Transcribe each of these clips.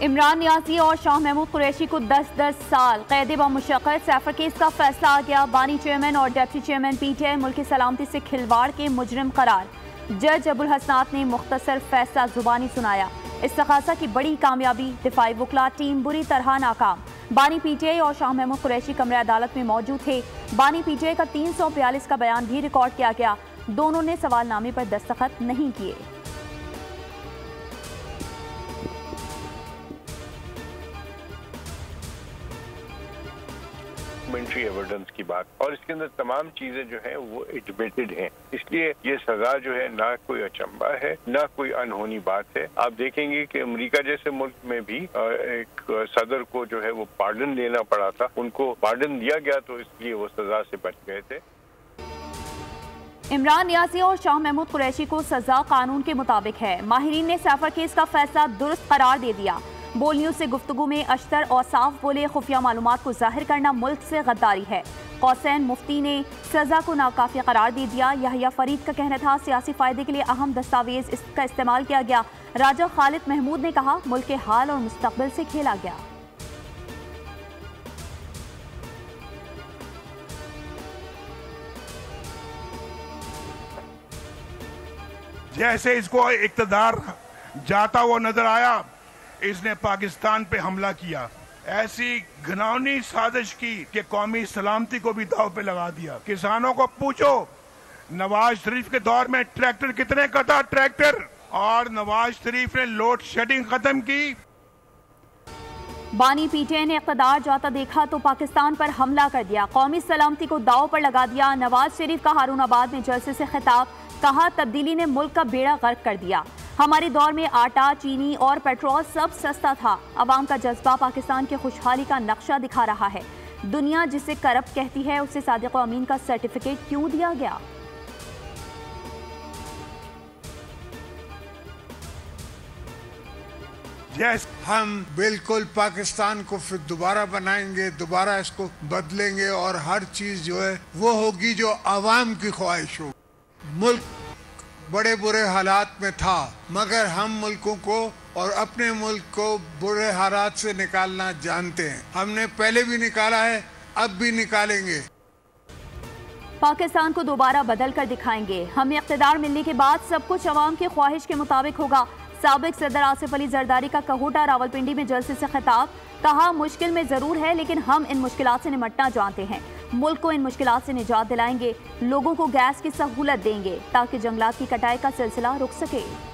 इमरान नियाज़ी और शाह महमूद कुरैशी को 10-10 साल कैद बमुशक्क़त। सैफर केस का फैसला आ गया। बानी चेयरमैन और डिप्टी चेयरमैन पीटीआई मुल्क की सलामती से खिलवाड़ के मुजरिम करार। जज अबुल हसनात ने मुख्तसर फैसला जुबानी सुनाया। इस्तग़ासा की बड़ी कामयाबी, दिफाई वकला टीम बुरी तरह नाकाम। बानी पीटीआई और शाह महमूद कुरैशी कमरे अदालत में मौजूद थे। बानी पीटीआई का 342 का बयान भी रिकॉर्ड किया गया। दोनों ने सवालनामे पर दस्तखत नहीं किए। डॉक्यूमेंट्री एविडेंस की बात, और इसके अंदर तमाम चीजें जो हैं वो एडमिटेड हैं, इसलिए ये सजा जो है ना कोई अचंबा है ना कोई अनहोनी बात है। आप देखेंगे कि अमेरिका जैसे मुल्क में भी एक सदर को जो है वो पार्डन लेना पड़ा था, उनको पार्डन दिया गया तो इसलिए वो सजा से बच गए थे। इमरान नियाज़ी और शाह महमूद कुरैशी को सजा कानून के मुताबिक है। माहिरीन ने सैफर केस का फैसला दुरुस्त करार दे दिया। बोल न्यूज से गुफ्तगू में अश्तर और साफ बोले, खुफिया मालूमात को जाहिर करना मुल्क से गद्दारी है। कौसैन मुफ्ती ने सजा को नाकाफी करार दे दिया। यहया फरीद का कहना था सियासी फायदे के लिए अहम दस्तावेज इसका इस्तेमाल किया गया। राजा खालिद महमूद ने कहा मुल्क के हाल और मुस्तकबिल से खेला गया। जैसे इसको इक़्तिदार जाता हुआ नजर आया, इसने पाकिस्तान पे हमला किया, ऐसी घिनौनी साजिश की कि कौमी सलामती को भी दांव पे लगा दिया। किसानों को पूछो नवाज शरीफ के दौर में ट्रैक्टर कितने का था, ट्रैक्टर, और नवाज शरीफ ने लोड शेडिंग खत्म की। बानी पीटीआई ने इक़्तिदार जाता देखा तो पाकिस्तान पर हमला कर दिया, कौमी सलामती को दांव पर लगा दिया। नवाज शरीफ का हारूनाबाद में जलसे से खिताब, कहा तब्दीली ने मुल्क का बेड़ा गर्क कर दिया। हमारे दौर में आटा, चीनी और पेट्रोल सब सस्ता था। अवाम का जज्बा पाकिस्तान की खुशहाली का नक्शा दिखा रहा है। दुनिया जिसे करप्ट कहती है उसे सादिक अमीन का सर्टिफिकेट क्यों दिया गया? हम बिल्कुल पाकिस्तान को फिर दोबारा बनाएंगे, दोबारा इसको बदलेंगे और हर चीज जो है वो होगी जो आवाम की ख्वाहिश हो। मुल्क बड़े बुरे हालात में था, मगर हम मुल्कों को और अपने मुल्क को बुरे हालात से निकालना जानते हैं। हमने पहले भी निकाला है, अब भी निकालेंगे। पाकिस्तान को दोबारा बदल कर दिखाएंगे। हमें इक़्तिदार मिलने के बाद सब कुछ अवाम की ख्वाहिश के मुताबिक होगा। साबिक सदर आसिफ अली जरदारी का कहूटा रावलपिंडी में जलसे से खिताब, कहा मुश्किल में जरूर है लेकिन हम इन मुश्किलात से निपटना जानते हैं। मुल्क को इन मुश्किलात से निजात दिलाएंगे, लोगों को गैस की सहूलत देंगे ताकि जंगलात की कटाई का सिलसिला रुक सके।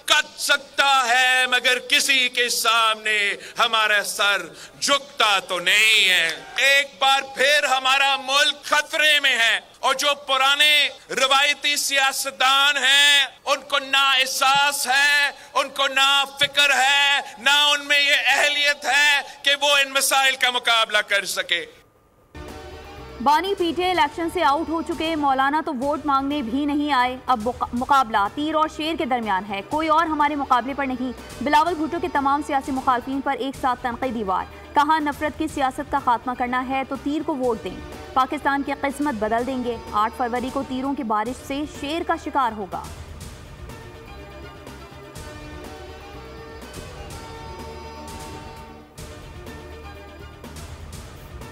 कट सकता है मगर किसी के सामने हमारा सर झुकता तो नहीं है। एक बार फिर हमारा मुल्क खतरे में है और जो पुराने रवायती सियासतदान हैं उनको ना एहसास है, उनको ना फिक्र है, ना उनमें ये अहलियत है कि वो इन मसाइल का मुकाबला कर सके। बानी पीटीआई इलेक्शन से आउट हो चुके मौलाना तो वोट मांगने भी नहीं आए। अब मुकाबला तीर और शेर के दरमियान है, कोई और हमारे मुकाबले पर नहीं। बिलावल भुट्टो के तमाम सियासी मुखालफिन पर एक साथ तनकीदी वार, कहा नफरत की सियासत का खात्मा करना है तो तीर को वोट दें, पाकिस्तान की किस्मत बदल देंगे। 8 फरवरी को तीरों की बारिश से शेर का शिकार होगा।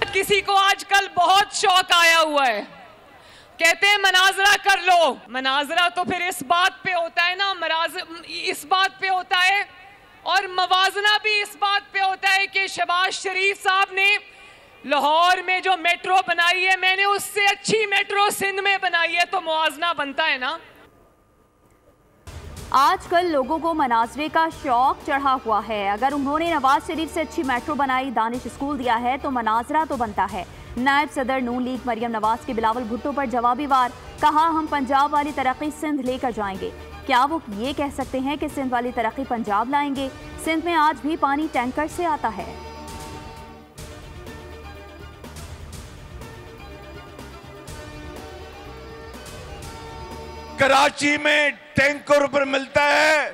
किसी को आजकल बहुत शौक आया हुआ है, कहते हैं मनाजरा कर लो। मनाजरा तो फिर इस बात पे होता है ना, इस बात पे होता है और मवाजना भी इस बात पे होता है कि शहबाज शरीफ साहब ने लाहौर में जो मेट्रो बनाई है, मैंने उससे अच्छी मेट्रो सिंध में बनाई है, तो मुआवजना बनता है ना। आजकल लोगों को मनाजरे का शौक चढ़ा हुआ है। अगर उन्होंने नवाज शरीफ से अच्छी मेट्रो बनाई, दानिश स्कूल दिया है तो मनाजरा तो बनता है। नायब सदर नून लीग मरियम नवाज के बिलावल भुट्टो पर जवाबी वार, कहा हम पंजाब वाली तरक्की सिंध लेकर जाएंगे। क्या वो ये कह सकते हैं कि सिंध वाली तरक्की पंजाब लाएंगे? सिंध में आज भी पानी टैंकर से आता है। कराची में टैंकर पर मिलता है,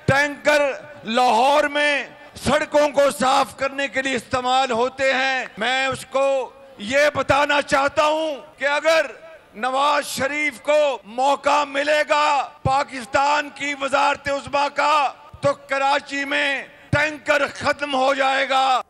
टैंकर लाहौर में सड़कों को साफ करने के लिए इस्तेमाल होते हैं। मैं उसको ये बताना चाहता हूं कि अगर नवाज शरीफ को मौका मिलेगा पाकिस्तान की वजारत उज़्मा का, तो कराची में टैंकर खत्म हो जाएगा।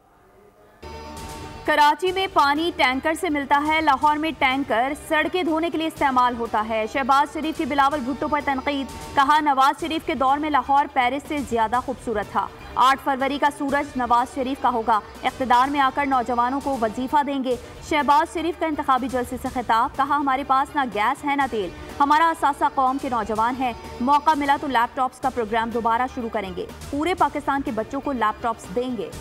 कराची में पानी टैंकर से मिलता है, लाहौर में टैंकर सड़कें धोने के लिए इस्तेमाल होता है। शहबाज शरीफ की बिलावल भुट्टो पर तनकीद, कहा नवाज शरीफ के दौर में लाहौर पेरिस से ज्यादा खूबसूरत था। 8 फरवरी का सूरज नवाज शरीफ का होगा, इख्तिदार में आकर नौजवानों को वजीफा देंगे। शहबाज शरीफ का इंतखाबी जलसे से खिताब, कहा हमारे पास ना गैस है ना तेल, हमारा असासा कौम के नौजवान है, मौका मिला तो लैपटॉप्स का प्रोग्राम दोबारा शुरू करेंगे, पूरे पाकिस्तान के बच्चों को लैपटॉप्स देंगे।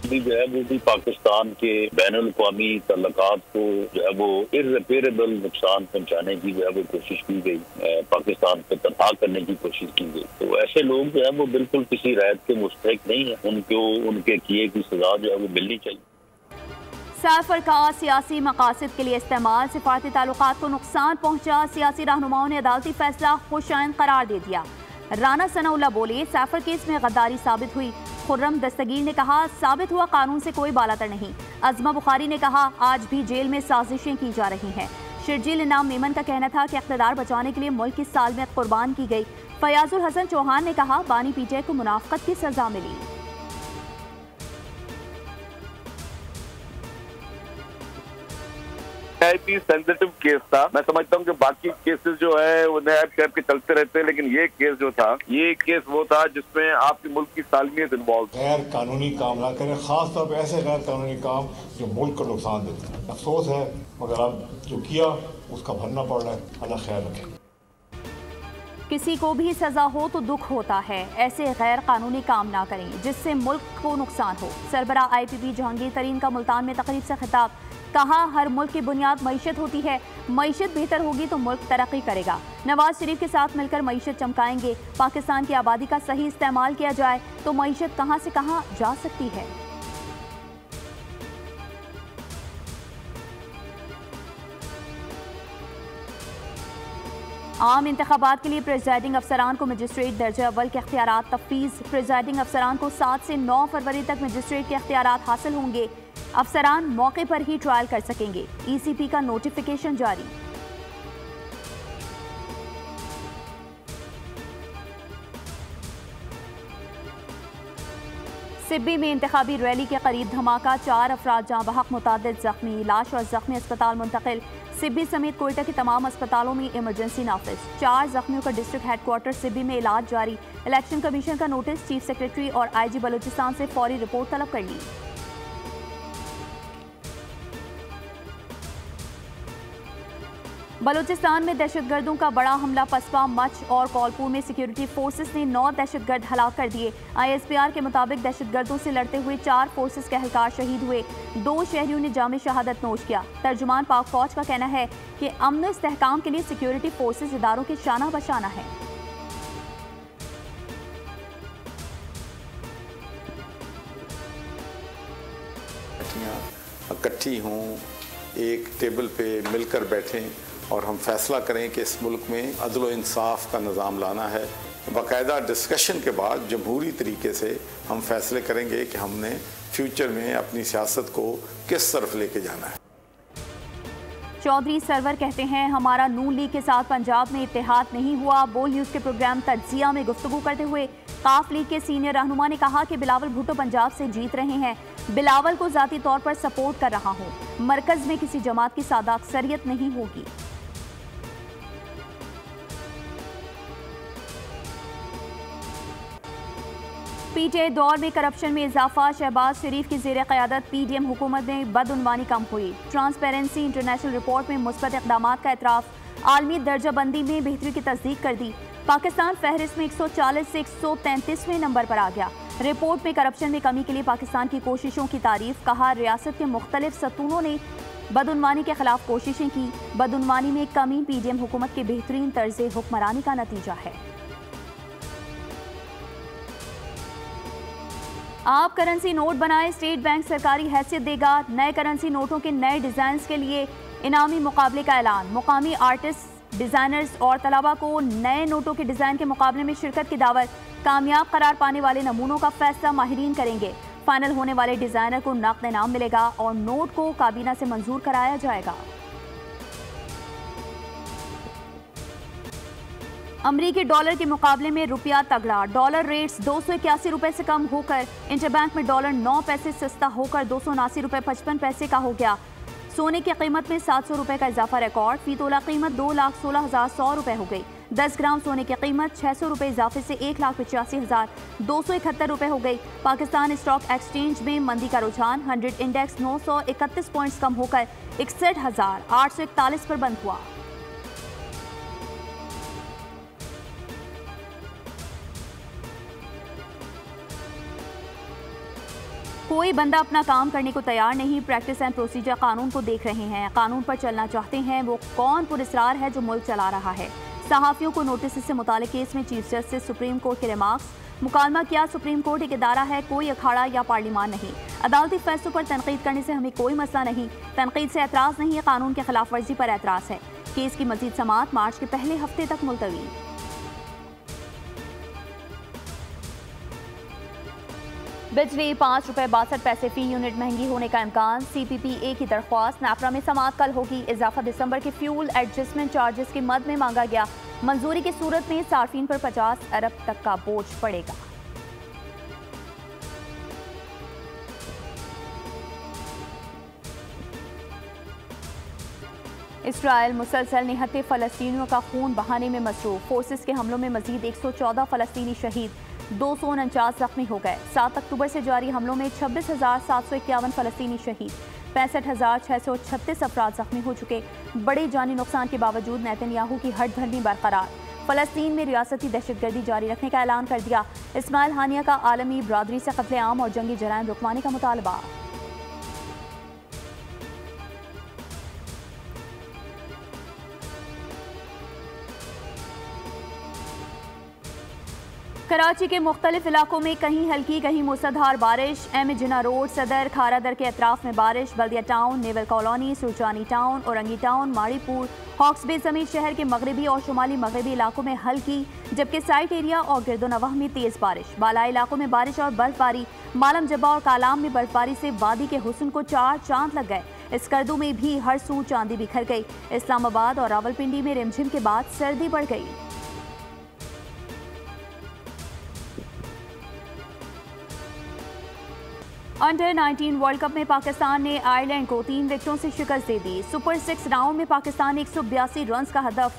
जो है वो भी पाकिस्तान के बैनुल अक़वामी तल्लुकात को जो है वो इर्रिपेरेबल नुकसान पहुंचाने की जो है वो कोशिश की गई, पाकिस्तान को तबाह करने की कोशिश की गई। तो ऐसे लोग जो है वो बिल्कुल किसी रायत के मुस्तहिक नहीं है, उनको उनके किए की सजा जो है वो मिलनी चाहिए। साफर का सियासी मकासद के लिए इस्तेमाल, सिफारती ताल्लुकात को नुकसान पहुंचा, सियासी रहनुमाओं ने अदालती फैसला खुशाइन करार दे दिया। राना सनाउल्लाह बोले साफर केस में गद्दारी साबित हुई। खुर्रम दस्तगीर ने कहा साबित हुआ कानून से कोई बालातर नहीं। अज़मा बुखारी ने कहा आज भी जेल में साजिशें की जा रही हैं। शिरजील इनाम मेमन का कहना था कि इक़्तिदार बचाने के लिए मुल्क की सालमियत कुर्बान की गई। फयाजुल हसन चौहान ने कहा बानी पीटीआई को मुनाफकत की सजा मिली। सेंसिटिव केस था। मैं समझता हूँ कि बाकी केसेस जो है वो नैब शैब के चलते रहते हैं, लेकिन ये केस जो था, ये केस वो था जिसमें आपके मुल्क की सालमियत इन्वॉल्व। गैर कानूनी काम ना करें, खास तौर पर ऐसे गैर कानूनी काम जो मुल्क को नुकसान देते हैं। अफसोस है मगर अब जो किया उसका भरना पड़ रहा है। अल्लाह ख्याल रखे। किसी को भी सजा हो तो दुख होता है, ऐसे गैर कानूनी काम ना करें जिससे मुल्क को नुकसान हो। सरबरा IPP जहांगीर तरीन का मुल्तान में तकरीब से खिताब, कहा हर मुल्क की बुनियाद मईशत होती है, मईशत बेहतर होगी तो मुल्क तरक्की करेगा। नवाज शरीफ के साथ मिलकर मईशत चमकाएंगे। पाकिस्तान की आबादी का सही इस्तेमाल किया जाए तो मईशत कहां से कहां जा सकती है। आम इंतखाबात के लिए प्रेजाइडिंग अफसरान को मजिस्ट्रेट दर्जा अव्वल के अख्तियारात तफवीज़। प्रेजाइडिंग अफसरान को 7 से 9 फरवरी तक मजिस्ट्रेट के अख्तियारात हासिल होंगे। अफसरान मौके पर ही ट्रायल कर सकेंगे। ECP का नोटिफिकेशन जारी। सिब्बी में इंतखाबी रैली के करीब धमाका, 4 अफराद जाँ बहक, मुतादिद जख्मी। लाश और जख्मी अस्पताल मुंतकिल। सिब्बी समेत कोयटा के तमाम अस्पतालों में इमरजेंसी नाफिज। 4 जख्मियों का डिस्ट्रिक्ट हेडक्वार्टर सिब्बी में इलाज जारी। इलेक्शन कमीशन का नोटिस, चीफ सेक्रेटरी और IG बलूचिस्तान से फौरी रिपोर्ट तलब कर ली। बलूचिस्तान में दहशतगर्दों का बड़ा हमला, पसपा, मच और कौलपुर में सिक्योरिटी फोर्सेस ने 9 दहशतगर्द हलाक कर दिए। ISPR के मुताबिक दहशतगर्दों से लड़ते हुए 4 फोर्सेस के एहलकार शहीद हुए। 2 शहरियों ने जामे शहादत नोश किया। तर्जुमान पाक फौज का कहना है कि अमन इस्तेहकाम के लिए सिक्योरिटी फोर्सेस इदारों के शाना बशाना है। इकट्ठी हों, एक टेबल पे मिलकर बैठें और हम फैसला करें कि इस मुल्क में अदल व इंसाफ का निज़ाम लाना है। बाकायदा डिस्कशन के बाद जमहूरी तरीके से हम फैसले करेंगे कि हमने फ्यूचर में अपनी सियासत को किस तरफ लेके जाना है। चौधरी सरवर कहते हैं हमारा नून लीग के साथ पंजाब में इत्तेहाद नहीं हुआ। बोल न्यूज़ के प्रोग्राम तज्जिया में गुफ्तगू करते हुए काफ लीग के सीनियर रहनुमा ने कहा कि बिलावल भुट्टो पंजाब से जीत रहे हैं। बिलावल को ज़ाती तौर पर सपोर्ट कर रहा हूँ। मरकज में किसी जमात की सादा अक्सरियत नहीं होगी। PTI दौर में करप्शन में इजाफा, शहबाज शरीफ की ज़ेर क़यादत PDM हुकूमत में बदउनवानी कम हुई। ट्रांसपेरेंसी इंटरनेशनल रिपोर्ट में मुस्बत इक़दामात का एतराफ़, आलमी दर्जाबंदी में बेहतरी की तस्दीक कर दी। पाकिस्तान फहरिस्त में 140 से 133वें नंबर पर आ गया। रिपोर्ट में करप्शन में कमी के लिए पाकिस्तान की कोशिशों की तारीफ, कहा रियासत के मुख्तलिफ सतूनों ने बदउनवानी के खिलाफ कोशिशें की। बदउनवानी में कमी PDM हुकूमत के बेहतरीन तर्ज़े हुक्मरानी का नतीजा है। आप करेंसी नोट बनाएं, स्टेट बैंक सरकारी हैसियत देगा। नए करेंसी नोटों के नए डिज़ाइन के लिए इनामी मुकाबले का ऐलान। मुकामी आर्टिस्ट, डिज़ाइनर्स और तलबा को नए नोटों के डिज़ाइन के मुकाबले में शिरकत की दावत। कामयाब करार पाने वाले नमूनों का फैसला माहिरीन करेंगे। फाइनल होने वाले डिजाइनर को नकद इनाम मिलेगा और नोट को काबीना से मंजूर कराया जाएगा। अमरीकी डॉलर के मुकाबले में रुपया तगड़ा। डॉलर रेट्स 281 रुपए से कम होकर इंटरबैंक में डॉलर 9 पैसे सस्ता होकर 279 रुपए 55 पैसे का हो गया। सोने की कीमत में 700 रुपए का इजाफा रिकॉर्ड। फी तोला कीमत 2,16,100 रुपए हो गई। 10 ग्राम सोने की कीमत 600 रुपए इजाफे से 1,85,271 रुपए हो गई। पाकिस्तान स्टॉक एक्सचेंज में मंदी का रुझान। 100 इंडेक्स 931 पॉइंट्स कम होकर 61,841 पर बंद हुआ। कोई बंदा अपना काम करने को तैयार नहीं। प्रैक्टिस एंड प्रोसीजर कानून को देख रहे हैं, कानून पर चलना चाहते हैं। वो कौन पुरस्कार है जो मुल्क चला रहा है। सहाफियों को नोटिस से मुतालिक केस में चीफ जस्टिस सुप्रीम कोर्ट के रिमार्क्स। मुकालमा किया, सुप्रीम कोर्ट एक इदारा है, कोई अखाड़ा या पार्लियामान नहीं। अदालती फैसलों पर तनकीद करने से हमें कोई मसला नहीं। तनकीद से एतराज़ नहीं है, कानून के खिलाफ वर्जी पर एतराज़ है। केस की मजीद समाअत मार्च के पहले हफ्ते तक मुलतवी। बिजली 5 रुपए 62 पैसे फी यूनिट महंगी होने का इम्कान। CPPA की दरख्वास्त। नाफरा में समाअत कल होगी। इजाफा दिसंबर के फ्यूल एडजस्टमेंट चार्जेस के मद में मांगा गया। मंजूरी की सूरत में सार्फिन पर 50 अरब तक का बोझ पड़ेगा। इसराइल मुसलसल निहत्ते फलस्तीनियों का खून बहाने में मसरूफ। फोर्सेस के हमलों में मजीद 114 फलस्तीनी शहीद, 249 जख्मी हो गए। 7 अक्टूबर से जारी हमलों में 26,751 फलस्तीनी शहीद, 65,636 अफराद जख्मी हो चुके। बड़े जानी नुकसान के बावजूद नेतन्याहू की हटधर्मी बरकरार। फलस्तीन में रियासती दहशतगर्दी जारी रखने का ऐलान कर दिया। इस्माइल हानिया का आलमी बरादरी से कत्लेआम और जंगी जराइम रुकवाने का मुतालबा। कराची के मुख्तलिफ इलाकों में कहीं हल्की कहीं मूसलाधार बारिश। एम जिना रोड, सदर, खारादर के अतराफ में बारिश। Baldia town, naval colony, Surjani town, Orangi town, Mauripur, Hawks Bay समेत शहर के मगरबी और शुमाली मगरबी इलाकों में हल्की, जबकि साइट एरिया और गिरदोनवाह में तेज बारिश। बालाई इलाकों में बारिश और बर्फबारी। मालम जब्बा और कालाम में बर्फबारी से वादी के हुस्न को 4 चांद लग गए। स्कर्दू में भी हर सू चांदी बिखर गई। इस्लामाबाद और रावलपिंडी में रिमझिम के बाद सर्दी बढ़ गई। अंडर 19 वर्ल्ड कप में पाकिस्तान ने आयरलैंड को 3 विकेटों से शिकस्त दे दी। सुपर 6 राउंड में पाकिस्तान ने 182 रन का हदफ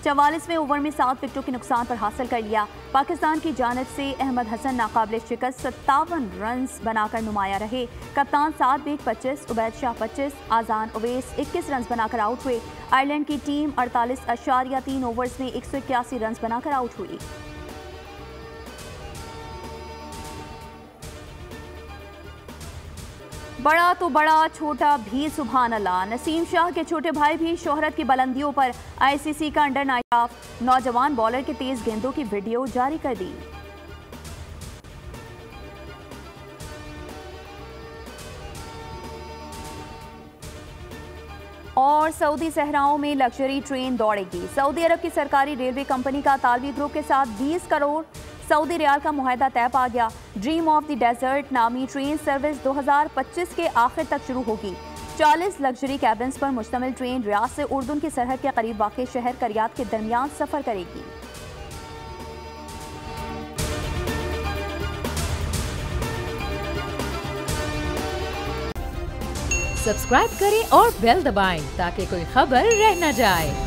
44वें ओवर में 7 विकेटों के नुकसान पर हासिल कर लिया। पाकिस्तान की जानिब से अहमद हसन नाकाबिल शिकस्त 57 रन बनाकर नुमाया रहे। कप्तान 7 विकेट 25, उबैद शाह 25, आजान उवैस 21 रन बनाकर आउट हुए। आयरलैंड की टीम 48.3 ओवर्स में 181 रन बनाकर आउट हुई। बड़ा तो बड़ा, छोटा भी सुभान अल्लाह। नसीम शाह के छोटे भाई भी शोहरत की बुलंदियों पर। ICC का अंडर 19 नौजवान बॉलर के तेज गेंदों की वीडियो जारी कर दी। और सऊदी सहराओं में लग्जरी ट्रेन दौड़ेगी। सऊदी अरब की सरकारी रेलवे कंपनी का तालवी ग्रुप के साथ 20 करोड़ सऊदी रियाल का मुआहदा तय पा गया। ड्रीम ऑफ द डेजर्ट नामी ट्रेन सर्विस 2025 के आखिर तक शुरू होगी। 40 लग्जरी कैबिन्स पर मुश्तमिल ट्रेन रियाद से उर्दून की सरहद के करीब वाक़ शहर करियात के दरमियान सफर करेगी। सब्सक्राइब करें और बेल दबाएं ताकि कोई खबर रह न जाए।